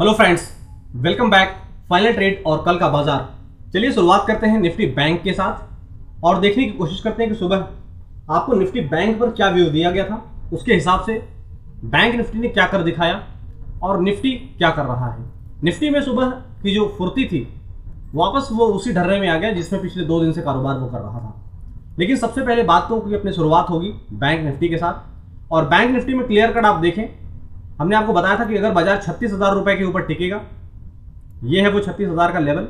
Hello friends, welcome back. Final trade और कल का बाजार। चलिए शुरुआत करते हैं निफ्टी बैंक के साथ और देखने की कोशिश करते हैं कि सुबह आपको निफ्टी बैंक पर क्या व्यू दिया गया था, उसके हिसाब से बैंक निफ्टी ने क्या कर दिखाया और निफ्टी क्या कर रहा है। निफ्टी में सुबह की जो फुर्ती थी वापस वो उसी ढर्रे में आ गया जिसमें पिछले 2 दिन से कारोबार वो कर रहा था। लेकिन सबसे पहले बात तो की अपनी शुरुआत होगी बैंक निफ्टी के साथ। और बैंक निफ्टी में क्लियर कट आप देखें, हमने आपको बताया था कि अगर बाजार 36,000 रुपए के ऊपर टिकेगा, ये है वो 36,000 का लेवल।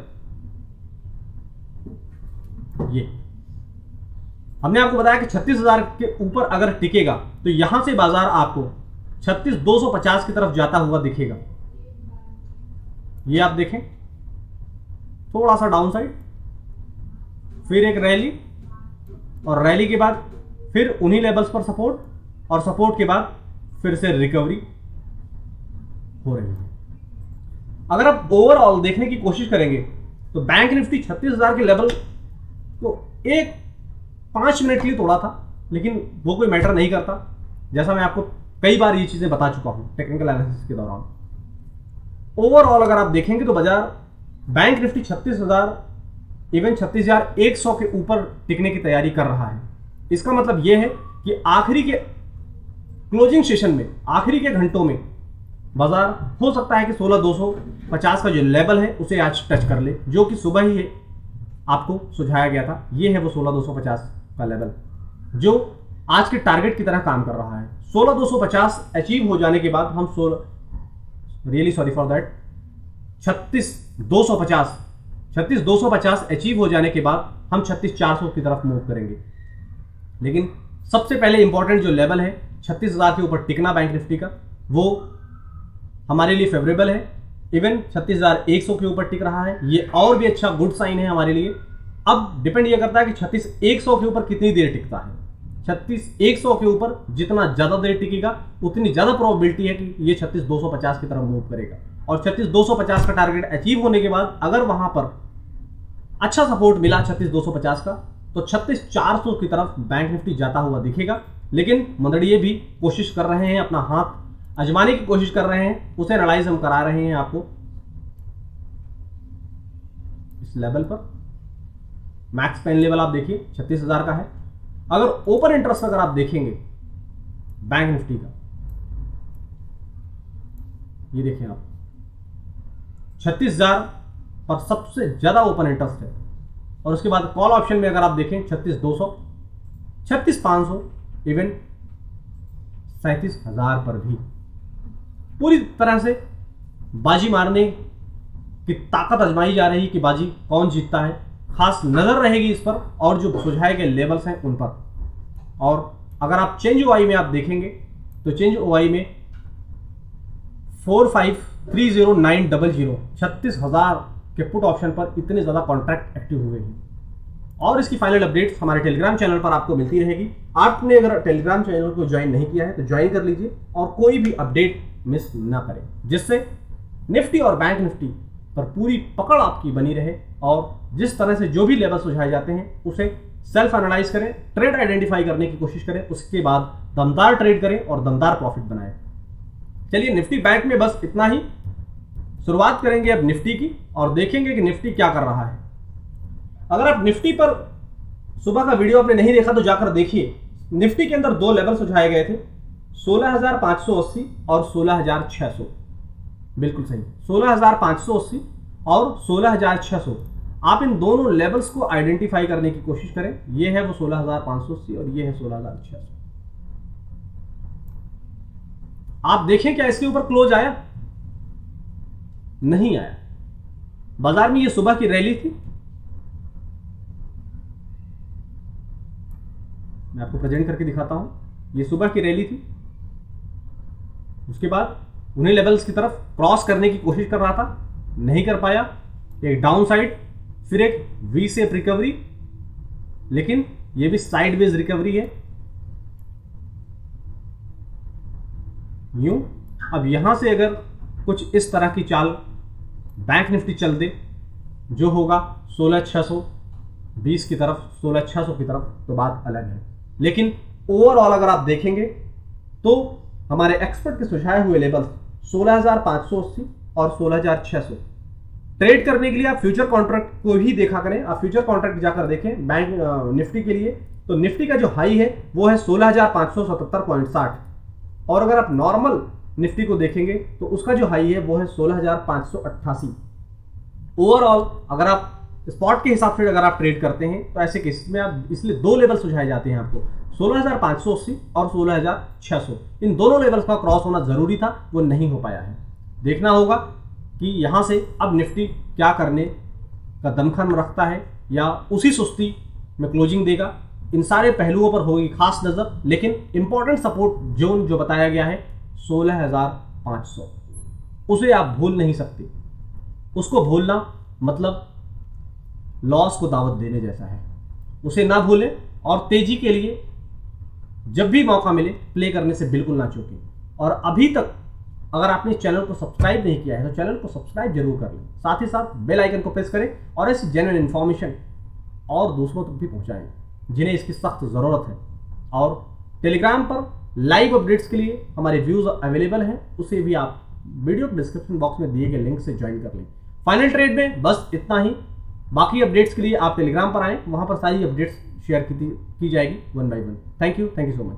ये हमने आपको बताया कि 36,000 के ऊपर अगर टिकेगा तो यहां से बाजार आपको 36,250 की तरफ जाता हुआ दिखेगा। ये आप देखें, थोड़ा सा डाउन साइड, फिर एक रैली और रैली के बाद फिर उन्हीं लेवल्स पर सपोर्ट और सपोर्ट के बाद फिर से रिकवरी हो रही है। अगर आप ओवरऑल देखने की कोशिश करेंगे तो बैंक निफ्टी 36,000 के लेवल को 5 मिनट के लिए तोड़ा था, लेकिन वो कोई मैटर नहीं करता। जैसा मैं आपको कई बार ये चीजें बता चुका हूं टेक्निकल एनालिसिस के दौरान। ओवरऑल अगर आप देखेंगे तो बाजार बैंक निफ्टी 36,000 इवन 36,100 के ऊपर टिकने की तैयारी कर रहा है। इसका मतलब यह है कि आखिरी के क्लोजिंग सेशन में, आखिरी के घंटों में बाजार हो सकता है कि 16,250 का जो लेवल है उसे आज टच कर ले, जो कि सुबह ही आपको सुझाया गया था। ये है वो 16,250 का लेवल जो आज के टारगेट की तरह काम कर रहा है। 16,250 अचीव हो जाने के बाद हम 36,250 अचीव हो जाने के बाद हम 36,400 की तरफ मूव करेंगे। लेकिन सबसे पहले इंपॉर्टेंट जो लेवल है 36,000 के ऊपर टिकना बैंक निफ्टी का, वो हमारे लिए फेवरेबल है। इवन 36,100 के ऊपर टिक रहा है, ये और भी अच्छा गुड साइन है हमारे लिए। अब डिपेंड ये करता है कि 36,100 के ऊपर कितनी देर टिकता है। 36,100 के ऊपर जितना ज्यादा देर टिकेगा उतनी ज्यादा प्रोबेबिलिटी है कि ये 36,250 की तरफ मूव करेगा। और 36,250 का टारगेट अचीव होने के बाद अगर वहां पर अच्छा सपोर्ट मिला 36,250 का, तो 36,400 की तरफ बैंक निफ्टी जाता हुआ दिखेगा। लेकिन मंदड़िए भी कोशिश कर रहे हैं, अपना हाथ आजमाने की कोशिश कर रहे हैं, उसे एनालाइज हम करा रहे हैं आपको इस लेवल पर। मैक्स पेन लेवल आप देखिए 36,000 का है। अगर ओपन इंटरेस्ट अगर आप देखेंगे बैंक निफ्टी का, ये देखें आप 36,000 पर सबसे ज्यादा ओपन इंटरेस्ट है। और उसके बाद कॉल ऑप्शन में अगर आप देखें 36,200, 36,500, इवन 37,000 पर भी पूरी तरह से बाजी मारने की ताकत आजमाई जा रही है कि बाजी कौन जीतता है। खास नजर रहेगी इस पर और जो सुझाए गए लेवल्स हैं उन पर। और अगर आप चेंज ओआई में आप देखेंगे तो चेंज ओआई में 4530,900 36,000 के पुट ऑप्शन पर इतने ज्यादा कॉन्ट्रैक्ट एक्टिव हुए हैं। और इसकी फाइनल अपडेट्स हमारे टेलीग्राम चैनल पर आपको मिलती रहेगी। आपने अगर टेलीग्राम चैनल को ज्वाइन नहीं किया है तो ज्वाइन कर लीजिए और कोई भी अपडेट मिस ना करें, जिससे निफ्टी और बैंक निफ्टी पर पूरी पकड़ आपकी बनी रहे। और जिस तरह से जो भी लेवल सुझाए जाते हैं उसे सेल्फ एनालाइज करें, ट्रेड आइडेंटिफाई करने की कोशिश करें, उसके बाद दमदार ट्रेड करें और दमदार प्रॉफिट बनाएं। चलिए निफ्टी बैंक में बस इतना ही। शुरुआत करेंगे अब निफ्टी की और देखेंगे कि निफ्टी क्या कर रहा है। अगर आप निफ्टी पर सुबह का वीडियो आपने नहीं देखा तो जाकर देखिए। निफ्टी के अंदर 2 लेवल सुझाए गए थे, 16,580 और 16,600। बिल्कुल सही, 16,580 और 16,600। आप इन दोनों लेवल्स को आइडेंटिफाई करने की कोशिश करें। ये है वो 16,580 और ये है 16,600। आप देखें क्या इसके ऊपर क्लोज आया? नहीं आया। बाजार में ये सुबह की रैली थी, मैं आपको प्रेजेंट करके दिखाता हूं। ये सुबह की रैली थी, उसके बाद उन्हीं लेवल्स की तरफ क्रॉस करने की कोशिश कर रहा था, नहीं कर पाया। एक डाउन साइड, फिर एक वी शेप रिकवरी, लेकिन ये भी साइडवेज रिकवरी है। यूं अब यहां से अगर कुछ इस तरह की चाल बैंक निफ्टी चल दे, जो होगा 16,620 की तरफ, 16,600 की तरफ, तो बात अलग है। लेकिन ओवरऑल अगर आप देखेंगे तो हमारे एक्सपर्ट के सुझाए हुए लेवल 16,580 और 16,600। ट्रेड करने के लिए आप फ्यूचर कॉन्ट्रैक्ट को ही देखा करें, आप फ्यूचर कॉन्ट्रैक्ट जाकर देखें बैंक निफ्टी के लिए, तो निफ्टी का जो हाई है वो है 16,577.60, और अगर आप नॉर्मल निफ्टी को देखेंगे तो उसका जो हाई है वो है 16,588। ओवरऑल अगर आप स्पॉट के हिसाब से अगर आप ट्रेड करते हैं तो ऐसे केस में आप, इसलिए दो लेवल सुझाए जाते हैं आपको, 16,580 और 16,600। इन दोनों लेवल्स का क्रॉस होना जरूरी था, वो नहीं हो पाया है। देखना होगा कि यहां से अब निफ्टी क्या करने का दमखम रखता है या उसी सुस्ती में क्लोजिंग देगा। इन सारे पहलुओं पर होगी खास नजर, लेकिन इंपॉर्टेंट सपोर्ट जोन जो बताया गया है 16,500, उसे आप भूल नहीं सकते। उसको भूलना मतलब लॉस को दावत देने जैसा है, उसे ना भूलें और तेजी के लिए जब भी मौका मिले प्ले करने से बिल्कुल ना चूकें। और अभी तक अगर आपने चैनल को सब्सक्राइब नहीं किया है तो चैनल को सब्सक्राइब जरूर कर लें, साथ ही साथ बेल आइकन को प्रेस करें और ऐसी जेन्युइन इन्फॉर्मेशन और दूसरों तक भी पहुंचाएं जिन्हें इसकी सख्त ज़रूरत है। और टेलीग्राम पर लाइव अपडेट्स के लिए हमारे व्यूज़ अवेलेबल हैं, उसे भी आप वीडियो डिस्क्रिप्शन बॉक्स में दिए गए लिंक से ज्वाइन कर लें। फाइनल ट्रेड में बस इतना ही। बाकी अपडेट्स के लिए आप टेलीग्राम पर आएँ, वहाँ पर सारी अपडेट्स शेयर की जाएगी one by one. Thank you so much.